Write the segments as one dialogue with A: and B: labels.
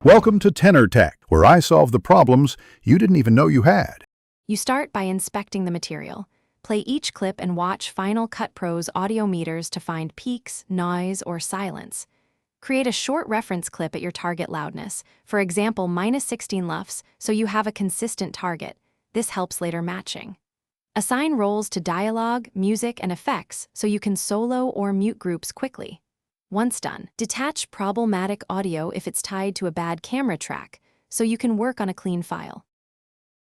A: Welcome to Tenor Tech, where I solve the problems you didn't even know you had.
B: You start by inspecting the material. Play each clip and watch Final Cut Pro's audio meters to find peaks, noise, or silence. Create a short reference clip at your target loudness, for example -16 LUFS, so you have a consistent target. This helps later matching. Assign roles to dialogue, music, and effects so you can solo or mute groups quickly. Once done, detach problematic audio if it's tied to a bad camera track, so you can work on a clean file.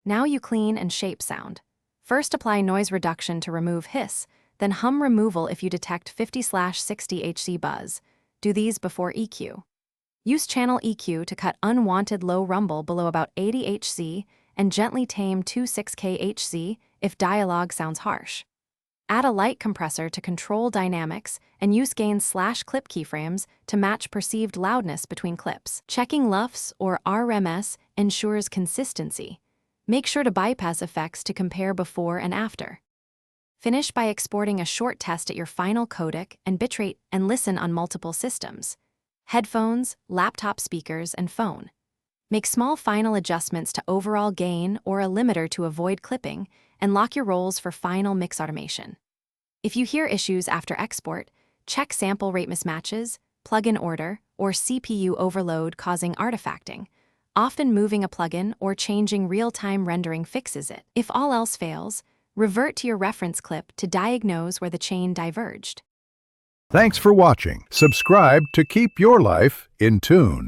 B: Now you clean and shape sound. First apply noise reduction to remove hiss, then hum removal if you detect 50/60 Hz buzz. Do these before EQ. Use channel EQ to cut unwanted low rumble below about 80 Hz and gently tame 26K Hz if dialogue sounds harsh. Add a light compressor to control dynamics and use gain/clip keyframes to match perceived loudness between clips. Checking LUFS or RMS ensures consistency. Make sure to bypass effects to compare before and after. Finish by exporting a short test at your final codec and bitrate and listen on multiple systems: headphones, laptop speakers, and phone. Make small final adjustments to overall gain or a limiter to avoid clipping, and lock your roles for final mix automation. If you hear issues after export, check sample rate mismatches, plugin order, or CPU overload causing artifacting. Often moving a plugin or changing real-time rendering fixes it. If all else fails, revert to your reference clip to diagnose where the chain diverged.
A: Thanks for watching. Subscribe to keep your life in tune.